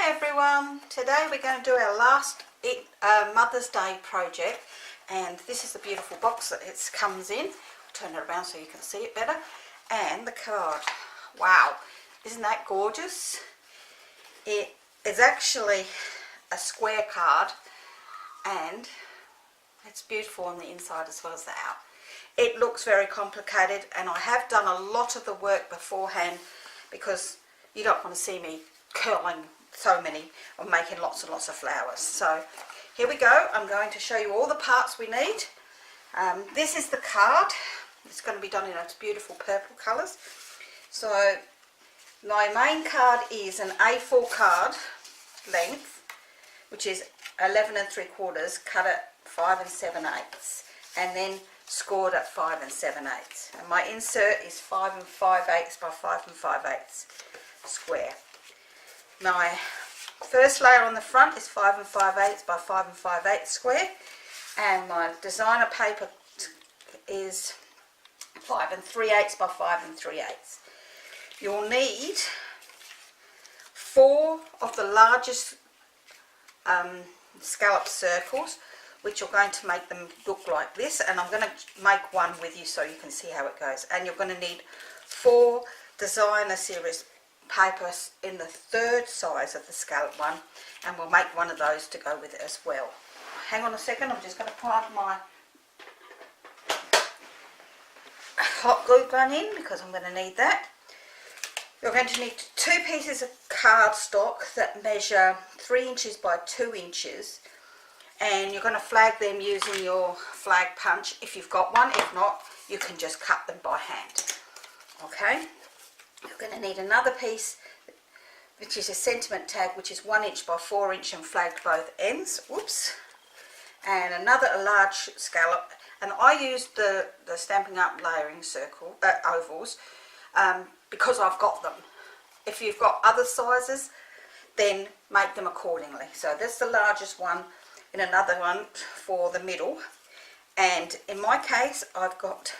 Hi everyone, today we're going to do our last Mother's Day project, and this is the beautiful box that it comes in. I'll turn it around so you can see it better, and the card. Wow, isn't that gorgeous? It is actually a square card and it's beautiful on the inside as well as the out. It looks very complicated, and I have done a lot of the work beforehand because you don't want to see me curling so many or making lots and lots of flowers. So here we go. I'm going to show you all the parts we need. This is the card. It's going to be done in its beautiful purple colours. So my main card is an A4 card length, which is 11 3/4, cut at 5 7/8, and then scored at 5 7/8. And my insert is 5 5/8 by 5 5/8 square. My first layer on the front is 5 5/8 by 5 5/8 square, and my designer paper is 5 3/8 by 5 3/8. You'll need 4 of the largest scallop circles, which you're going to make them look like this, and I'm going to make one with you so you can see how it goes. And you're going to need 4 designer series papers in the 3rd size of the scallop one, and we'll make one of those to go with it as well. Hang on a second, I'm just going to plug my hot glue gun in because I'm going to need that. You're going to need 2 pieces of cardstock that measure 3 inches by 2 inches, and you're going to flag them using your flag punch if you've got one. If not, you can just cut them by hand. Okay, you're going to need another piece which is a sentiment tag, which is 1 inch by 4 inch and flagged both ends. Whoops. And another large scallop, and I used the Stampin' Up layering circle ovals because I've got them. If you've got other sizes, then make them accordingly. So that's the largest one, and another one for the middle. And in my case, I've got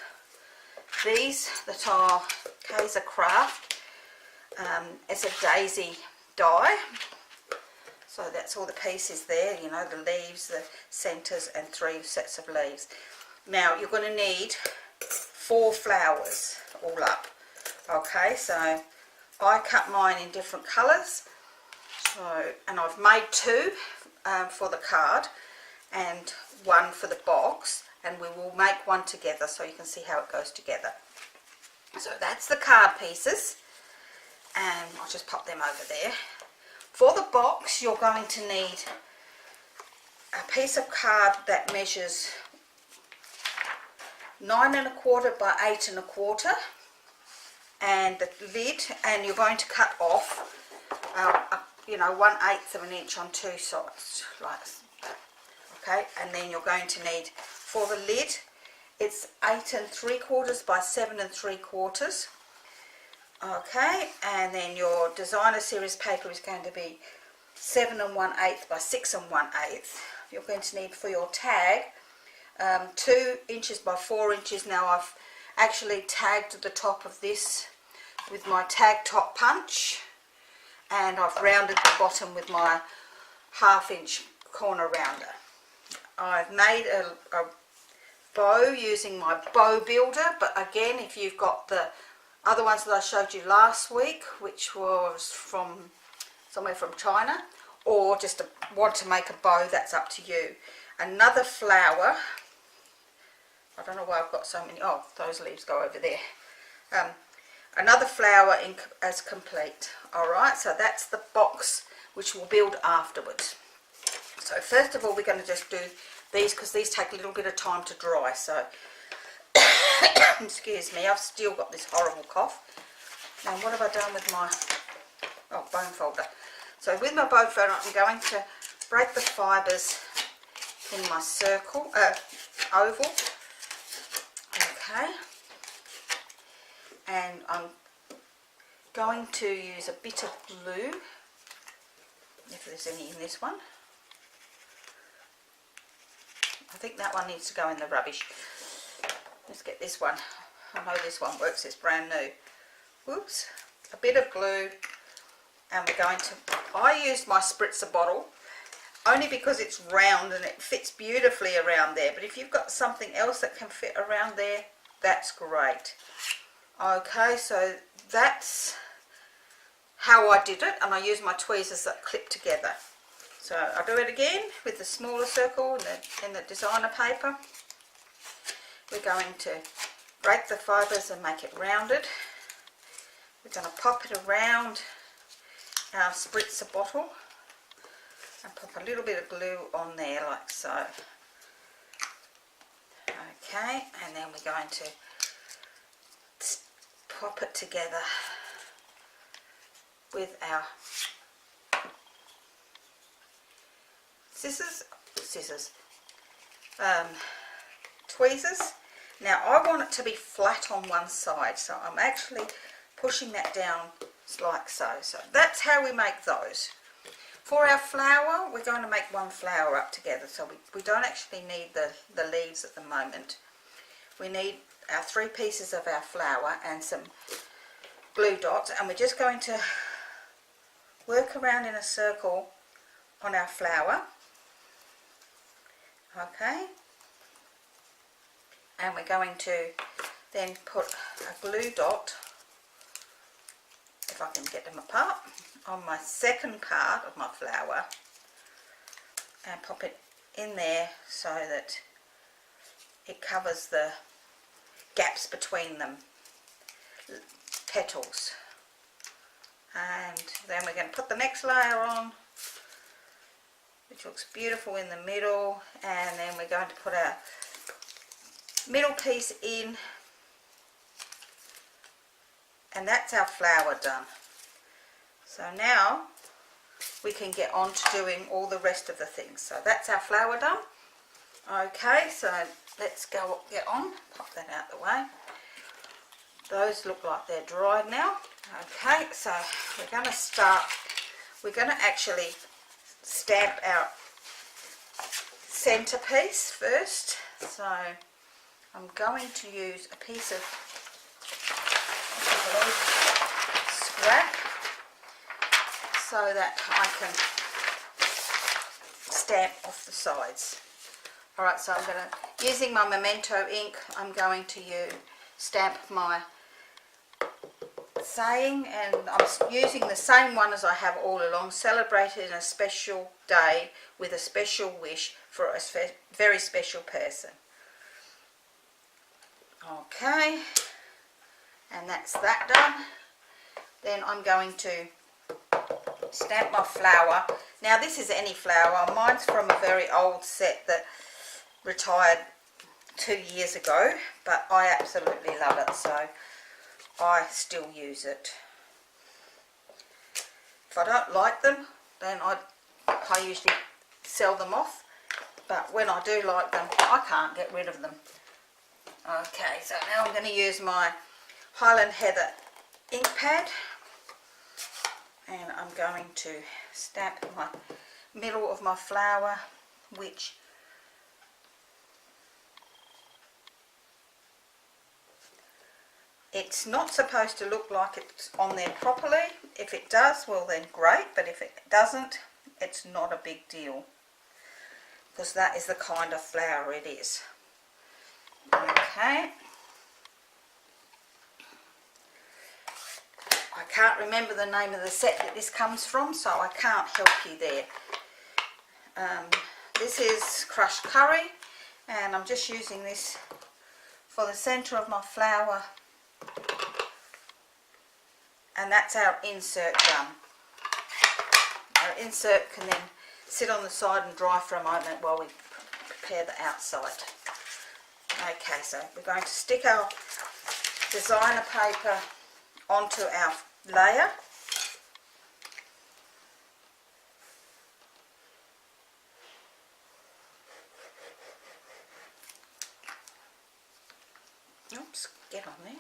these that are Kaiser Craft. It's a daisy die. So that's all the pieces there, you know, the leaves, the centres, and 3 sets of leaves. Now you're going to need 4 flowers all up. Okay, so I cut mine in different colours. So, and I've made 2 for the card and 1 for the box, and we will make one together so you can see how it goes together. So that's the card pieces, and I'll just pop them over there. For the box, you're going to need a piece of card that measures 9 1/4 by 8 1/4, and the lid, and you're going to cut off you know, 1/8 of an inch on 2 sides like that. Okay, and then you're going to need, for the lid, it's 8 3/4 by 7 3/4. Okay, and then your designer series paper is going to be 7 1/8 by 6 1/8. You're going to need for your tag 2 inches by 4 inches. Now I've actually tagged the top of this with my tag top punch, and I've rounded the bottom with my 1/2 inch corner rounder. I've made a bow using my bow builder, but again, if you've got the other ones that I showed you last week, which was from somewhere from China, or just want to make a bow, that's up to you. Another flower, I don't know why I've got so many, oh, those leaves go over there. Another flower as complete. Alright, so that's the box which we'll build afterwards. So first of all, we're going to just do these because these take a little bit of time to dry. So excuse me, I've still got this horrible cough. Now what have I done with my bone folder? So with my bone folder, I'm going to break the fibres in my circle oval. Okay, and I'm going to use a bit of glue, if there's any in this one. I think that one needs to go in the rubbish. Let's get this one. I know this one works, it's brand new. Whoops. A bit of glue, and we're going to I used my spritzer bottle only because it's round and it fits beautifully around there, but if you've got something else that can fit around there, that's great. Okay, so that's how I did it, and I used my tweezers that clip together. So I'll do it again with the smaller circle in the designer paper. We're going to break the fibres and make it rounded. We're going to pop it around our spritzer bottle and pop a little bit of glue on there like so. Okay, and then we're going to pop it together with our tweezers. Now I want it to be flat on one side, so I'm actually pushing that down like so. So that's how we make those. For our flower, we're going to make one flower up together, so we don't actually need the leaves at the moment. We need our 3 pieces of our flower and some glue dots, and we're just going to work around in a circle on our flower. Okay, and we're going to then put a glue dot, if I can get them apart, on my second part of my flower and pop it in there so that it covers the gaps between them, petals. And then we're going to put the next layer on, which looks beautiful in the middle, and then we're going to put our middle piece in, and that's our flower done. So now we can get on to doing all the rest of the things. So that's our flower done. Okay, so let's get on, pop that out the way. Those look like they're dried now. Okay, so we're going to start, we're going to actually stamp our centerpiece first. So I'm going to use a piece of scrap so that I can stamp off the sides. Alright, so I'm going to, using my Memento ink, I'm going to stamp my saying, and I'm using the same one as I have all along, celebrated in a special day with a special wish for a very special person. Okay, and that's that done. Then I'm going to stamp my flower. Now this is any flower, mine's from a very old set that retired 2 years ago, but I absolutely love it, so I still use it. If I don't like them, then I usually sell them off, but when I do like them, I can't get rid of them. Okay, so now I'm going to use my Highland Heather ink pad, and I'm going to stamp my middle of my flower, which it's not supposed to look like it's on there properly. If it does, well then great, but if it doesn't, it's not a big deal, because that is the kind of flower it is. Okay. I can't remember the name of the set that this comes from, so I can't help you there. This is crushed curry, and I'm just using this for the centre of my flower, and that's our insert done. Our insert can then sit on the side and dry for a moment while we prepare the outside. Okay, so we're going to stick our designer paper onto our layer. Oops, get on there.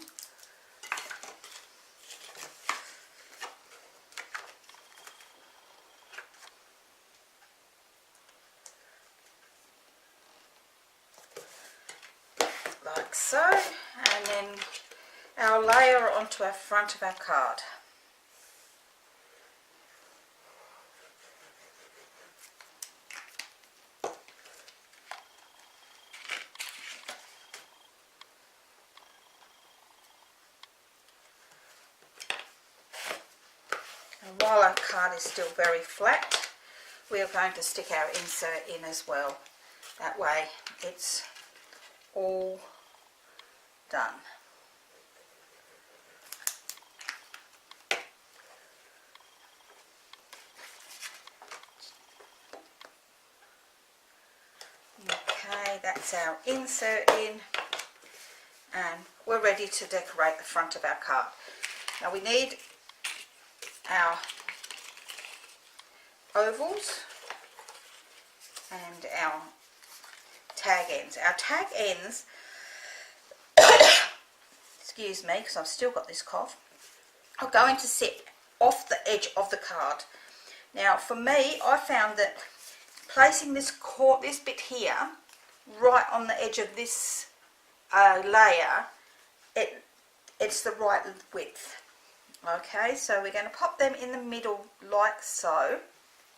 Like so, and then our layer onto our front of our card. And while our card is still very flat, we are going to stick our insert in as well. That way it's all done. Okay, that's our insert in, and we're ready to decorate the front of our card. Now we need our ovals and our tag ends. Our tag ends, excuse me, because I've still got this cough, are going to sit off the edge of the card. Now for me, I found that placing this bit here right on the edge of this layer, it's the right width. Okay, so we're going to pop them in the middle like so.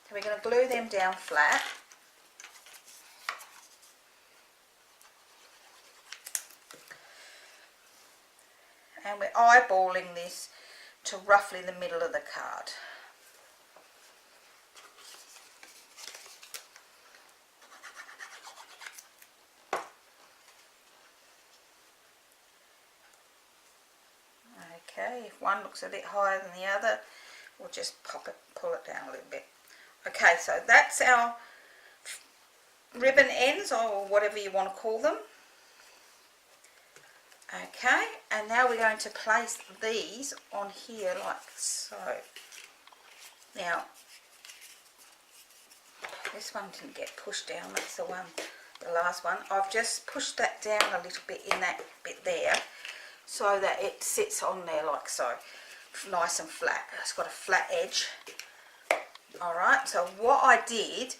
And we're going to glue them down flat. And we're eyeballing this to roughly the middle of the card. Okay, if one looks a bit higher than the other, we'll just pull it down a little bit. Okay, so that's our ribbon ends, or whatever you want to call them. Okay, and now we're going to place these on here like so. Now, this one didn't get pushed down, that's the last one. I've just pushed that down a little bit in that bit there, so that it sits on there like so, nice and flat. It's got a flat edge. Alright, so what I did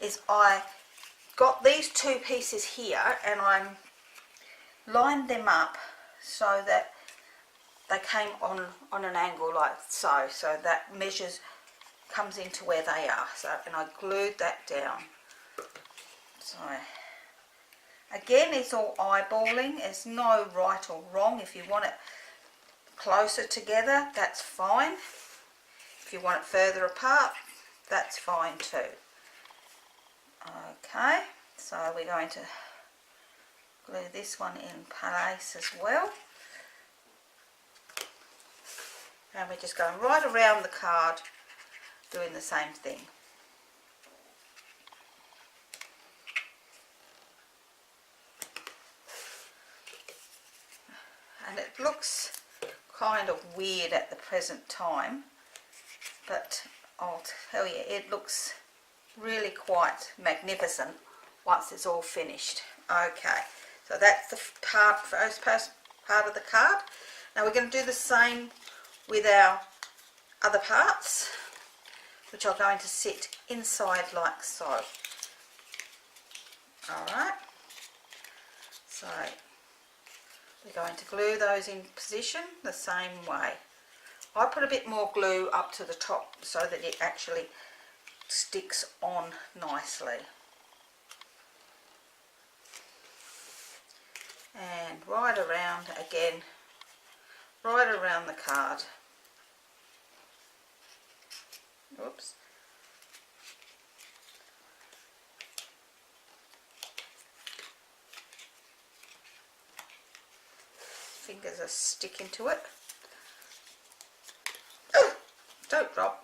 is I got these two pieces here and I lined them up so that they came on an angle like so, so that comes into where they are. So, and I glued that down. So again, it's all eyeballing. There's no right or wrong. If you want it closer together, that's fine. If you want it further apart, that's fine too. Okay, so we're going to glue this one in place as well. And we're just going right around the card doing the same thing. And it looks kind of weird at the present time, but I'll tell you, it looks really quite magnificent once it's all finished. Okay, so that's the first part of the card. Now we're going to do the same with our other parts, which are going to sit inside like so. Alright, so we're going to glue those in position the same way. I put a bit more glue up to the top so that it actually sticks on nicely. And right around again, right around the card. Oops. Fingers are sticking to it. Oh, don't drop.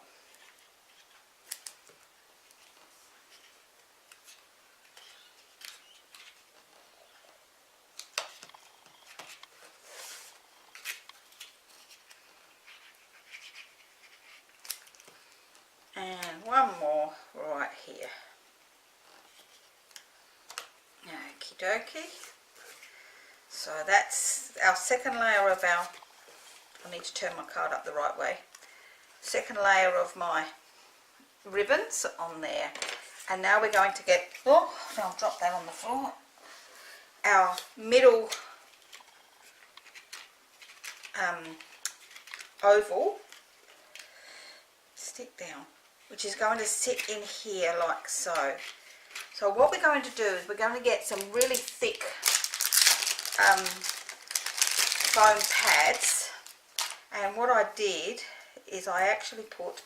And one more right here. Okie dokie. So that's our second layer of our, I need to turn my card up the right way, second layer of my ribbons on there. And now we're going to get, oh, I'll drop that on the floor, our middle oval, stick down, which is going to sit in here like so. So what we're going to do is we're going to get some really thick foam pads, and what I did is I actually put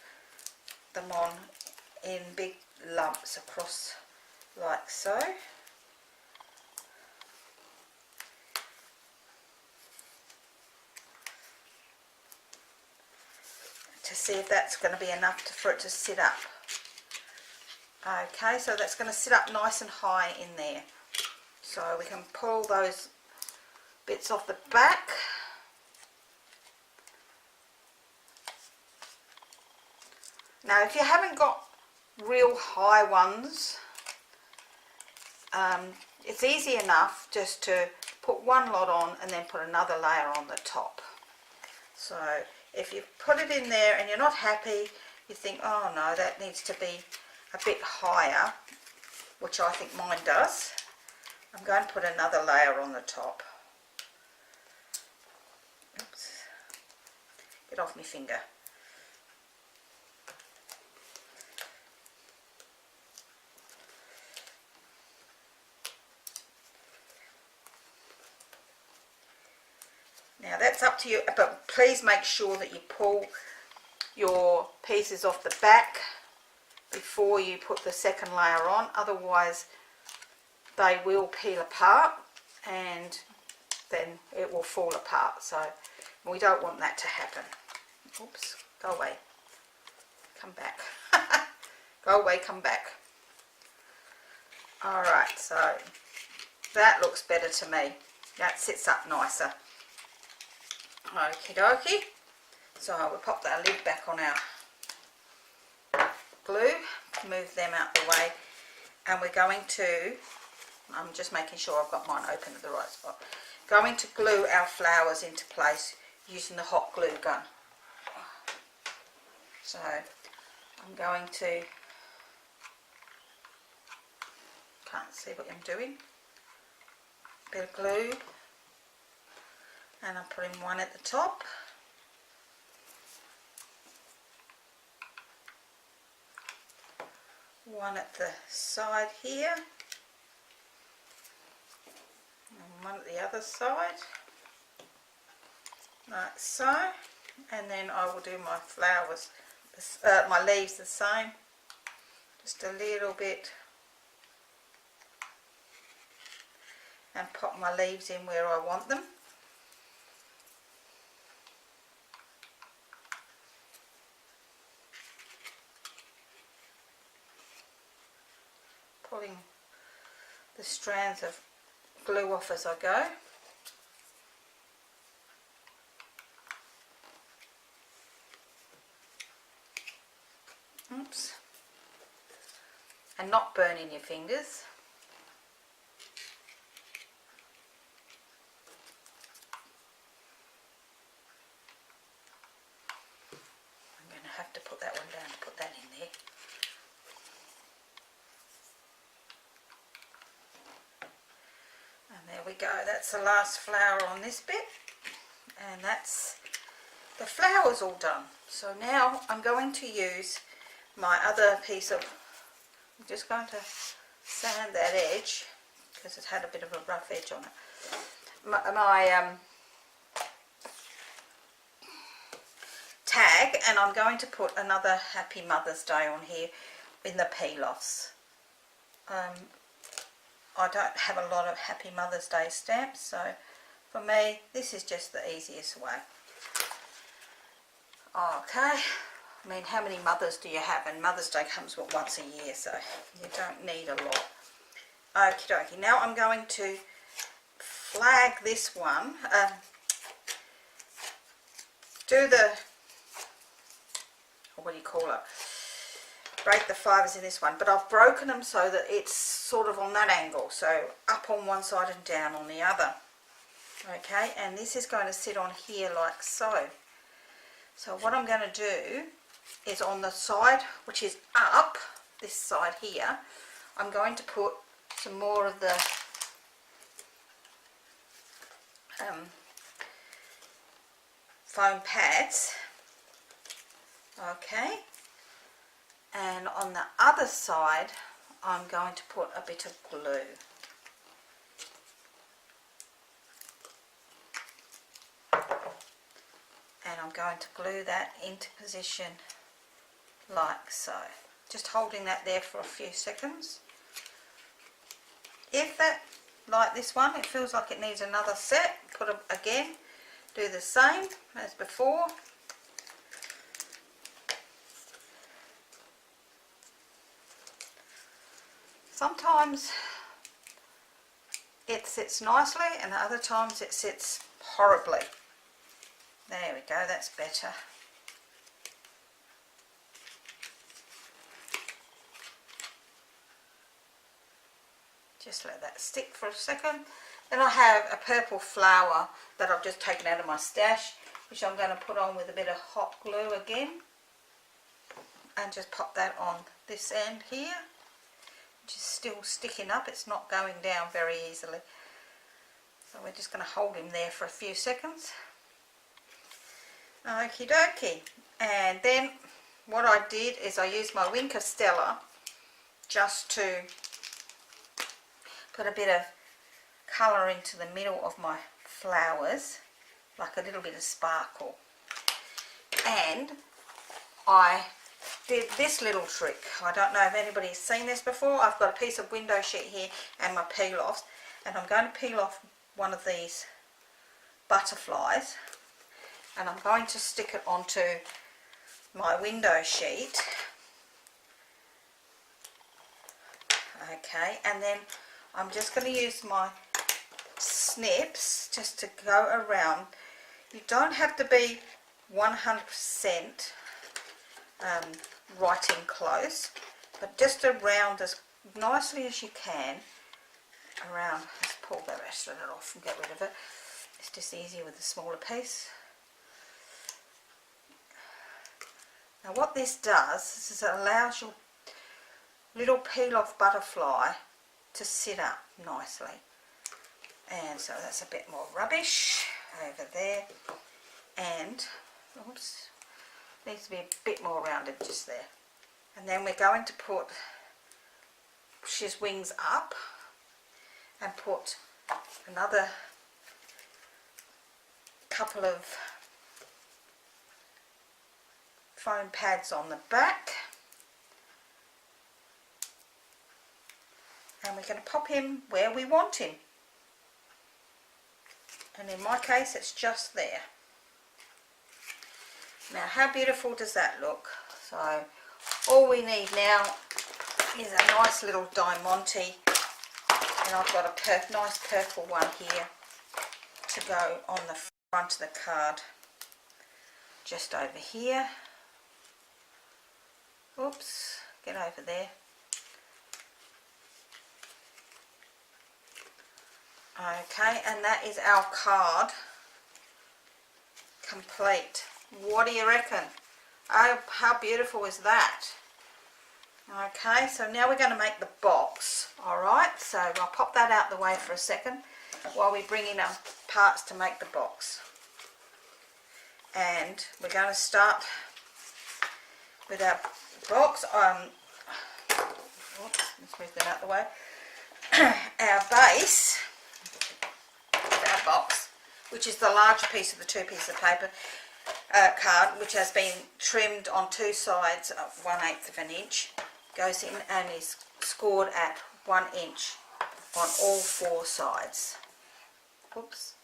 them on in big lumps across like so. To see if that's going to be enough for it to sit up. Okay, so that's going to sit up nice and high in there. So we can pull those bits off the back. Now if you haven't got real high ones, it's easy enough just to put one lot on and then put another layer on the top. So if you put it in there and you're not happy, you think, oh no, that needs to be a bit higher, which I think mine does, I'm going to put another layer on the top. Oops. Get off my finger. Now that's up to you, but please make sure that you pull your pieces off the back before you put the second layer on, otherwise they will peel apart and then it will fall apart. So we don't want that to happen. Oops, go away, come back. Go away, come back. Alright, so that looks better to me. That sits up nicer. Okie dokie. So we'll pop that lid back on our glue, move them out the way, and we're going to, I'm just making sure I've got mine open at the right spot, going to glue our flowers into place using the hot glue gun. So I'm going to, can't see what I'm doing, bit of glue, and I'm putting one at the top, one at the side here, and one at the other side, like so, and then I will do my flowers, my leaves the same, just a little bit, and pop my leaves in where I want them. Pulling the strands of glue off as I go. Oops. And not burning your fingers. I'm going to have to put that one down to put that in there. And there we go, that's the last flower on this bit, and that's the flowers all done. So now I'm going to use my other piece of, I'm just going to sand that edge because it had a bit of a rough edge on it, my tag, and I'm going to put another Happy Mother's Day on here in the peel-offs. I don't have a lot of Happy Mother's Day stamps, so for me this is just the easiest way. Okay, I mean, how many mothers do you have? And Mother's Day comes once a year, so you don't need a lot. Okie dokie, now I'm going to flag this one, do the, what do you call it? Break the fibres in this one, but I've broken them so that it's sort of on that angle, so up on one side and down on the other. Okay, and this is going to sit on here like so. So what I'm going to do is on the side which is up, this side here, I'm going to put some more of the foam pads. Okay. And on the other side, I'm going to put a bit of glue. And I'm going to glue that into position like so. Just holding that there for a few seconds. If that, like this one, it feels like it needs another set, put it again, do the same as before. Sometimes it sits nicely and other times it sits horribly. There we go, that's better. Just let that stick for a second. Then I have a purple flower that I've just taken out of my stash, which I'm going to put on with a bit of hot glue again. And just pop that on this end here, which is still sticking up. It's not going down very easily. So we're just going to hold him there for a few seconds. Okie dokie. And then what I did is I used my Wink of Stella just to put a bit of colour into the middle of my flowers, like a little bit of sparkle. And I did this little trick. I don't know if anybody's seen this before. I've got a piece of window sheet here and my peel offs, and I'm going to peel off one of these butterflies and I'm going to stick it onto my window sheet. Okay, and then I'm just going to use my snips just to go around. You don't have to be 100% right in close, but just around as nicely as you can. Around, let's pull the rest of it off and get rid of it. It's just easier with a smaller piece. Now what this does is it allows your little peel off butterfly to sit up nicely. And so that's a bit more rubbish over there, and oops, needs to be a bit more rounded just there. And then we're going to put his wings up and put another couple of foam pads on the back, and we're going to pop him where we want him, and in my case it's just there. Now how beautiful does that look? So all we need now is a nice little diamante, and I've got a nice purple one here to go on the front of the card, just over here. Oops, get over there. Okay, and that is our card complete. What do you reckon? Oh, how beautiful is that? Okay, so now we're going to make the box. Alright, so I'll pop that out the way for a second while we bring in our parts to make the box. And we're going to start with our box. Oops, let's move that out the way. Our base, our box, which is the larger piece of the two pieces of paper card, which has been trimmed on two sides of 1/8 of an inch, goes in and is scored at 1 inch on all four sides. Oops.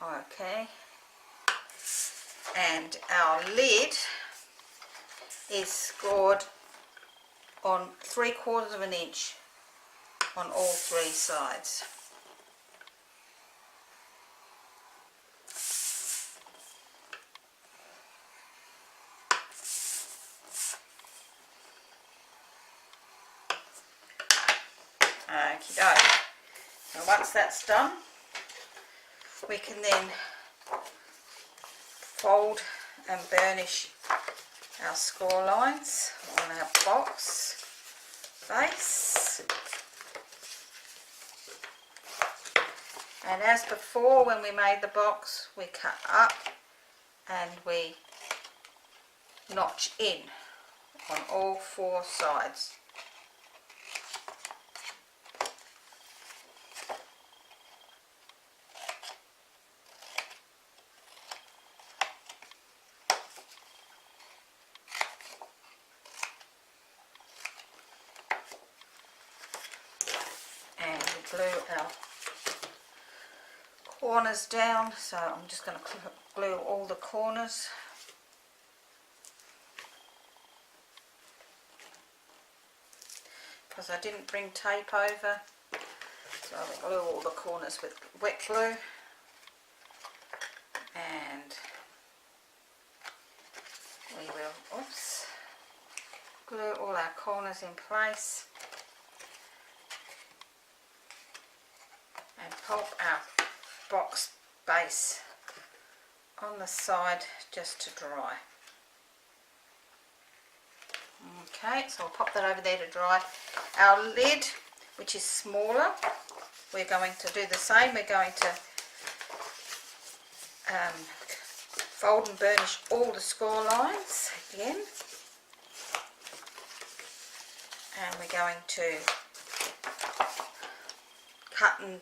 Okay, and our lid is scored on 3/4 of an inch on all three sides. Okie doke. So once that's done, we can then fold and burnish our score lines on our box base. And as before, when we made the box, we cut up and we notch in on all four sides. to glue our corners down, so I'm just going to glue all the corners. Because I didn't bring tape over, so I glue all the corners with wet glue, and we will glue all our corners in place and pop our box base on the side just to dry. Okay, so I'll pop that over there to dry. Our lid, which is smaller, we're going to do the same. We're going to fold and burnish all the score lines again, and we're going to cut and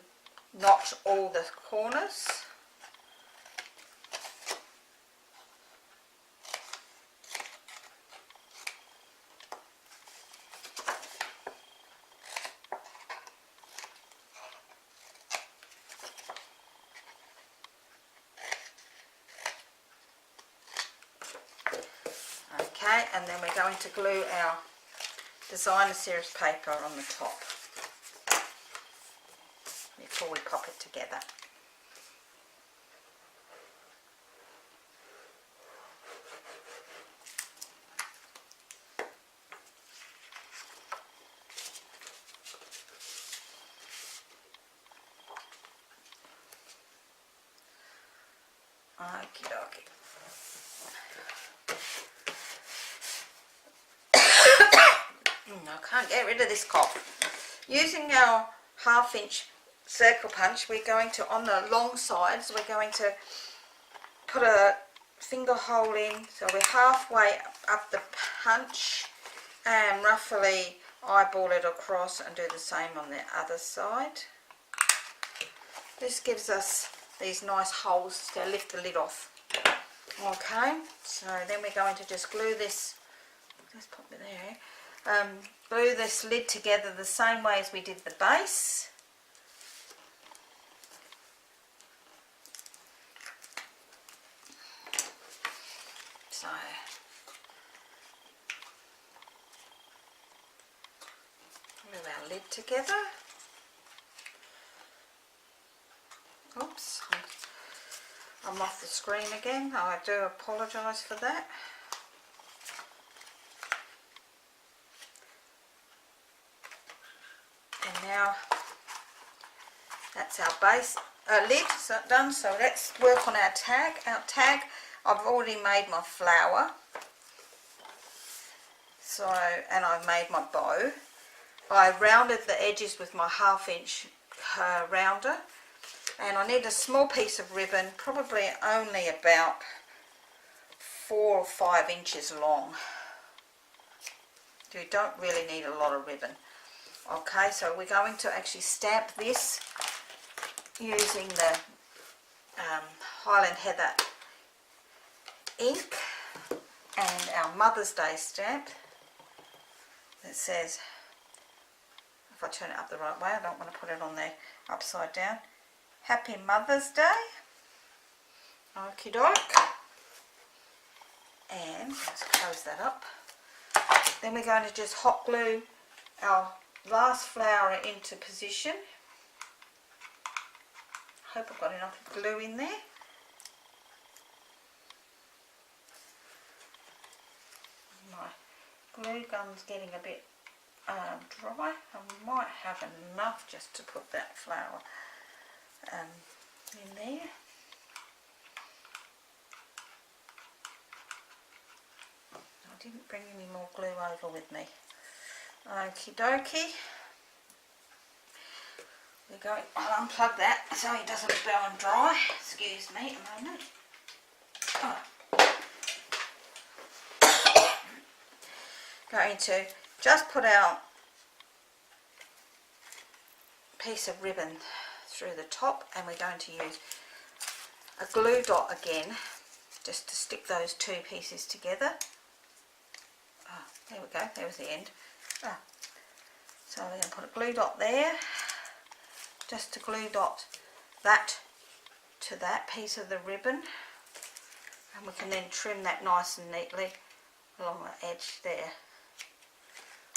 notch all the corners. Okay, and then we're going to glue our designer series paper on the top before we pop it together. Okie dokie. I can't get rid of this cough. Using our 1/2 inch circle punch, we're going to, on the long sides, we're going to put a finger hole in, so we're halfway up the punch, and roughly eyeball it across and do the same on the other side. This gives us these nice holes to lift the lid off. Okay, so then we're going to just glue this, let's pop it there, glue this lid together the same way as we did the base. So glue our lid together. Oops, I'm off the screen again. I do apologise for that. And now that's our base lid done. So let's work on our tag. Our tag, I've already made my flower. So, and I've made my bow. I rounded the edges with my 1/2 inch rounder. And I need a small piece of ribbon, probably only about 4 or 5 inches long. You don't really need a lot of ribbon. Okay, so we're going to actually stamp this using the Highland Heather ink and our Mother's Day stamp that says, if I turn it up the right way, I don't want to put it on there upside down, Happy Mother's Day. Okie doke. And let's close that up. Then we're going to just hot glue our last flower into position. Hope I've got enough glue in there. My glue gun's getting a bit dry. I might have enough just to put that flower in there. I didn't bring any more glue over with me. Okie dokie. We're going, I'll unplug that so it doesn't burn dry. Excuse me a moment. Oh. Going to just put our piece of ribbon through the top, and we're going to use a glue dot again just to stick those two pieces together. Oh, there we go, there was the end. Oh. So we're going to put a glue dot there, just to glue dot that to that piece of the ribbon, and we can then trim that nice and neatly along the edge there.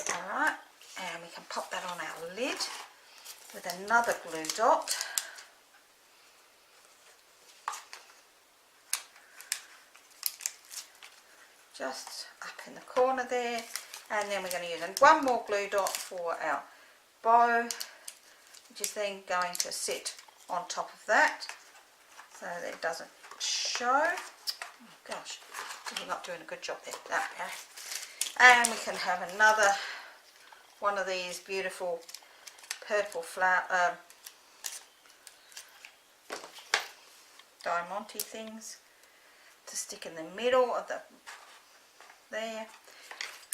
Alright, and we can pop that on our lid with another glue dot. Just up in the corner there, and then we're going to use one more glue dot for our bow, which is then going to sit on top of that so that it doesn't show. Oh gosh, I'm not doing a good job there. That way. And we can have another one of these beautiful purple flower diamante things to stick in the middle of the there,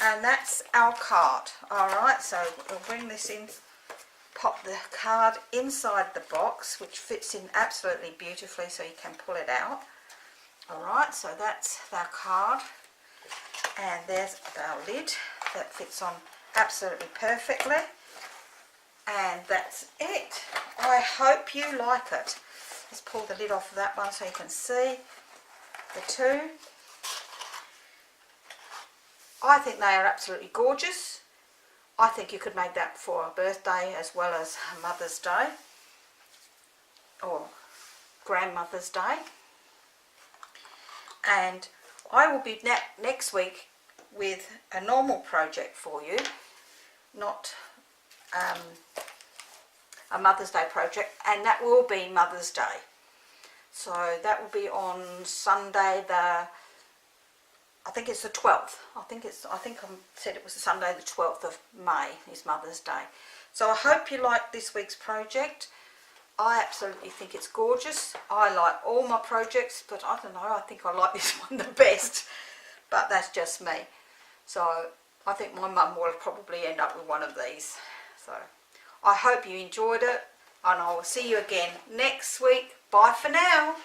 and that's our card. Alright, so we'll bring this in, pop the card inside the box, which fits in absolutely beautifully, so you can pull it out. Alright, so that's our card, and there's our lid that fits on absolutely perfectly, and that's it. I hope you like it. Let's pull the lid off of that one so you can see the two. I think they are absolutely gorgeous. I think you could make that for a birthday as well as a Mother's Day or Grandmother's Day. And I will be next week with a normal project for you, not a Mother's Day project, and that will be Mother's Day. So that will be on Sunday I think it's the 12th. I think I said it was Sunday the 12th of May is Mother's Day. So I hope you like this week's project. I absolutely think it's gorgeous. I like all my projects, but I don't know, I think I like this one the best. But that's just me. So I think my mum will probably end up with one of these. So I hope you enjoyed it, and I will see you again next week. Bye for now.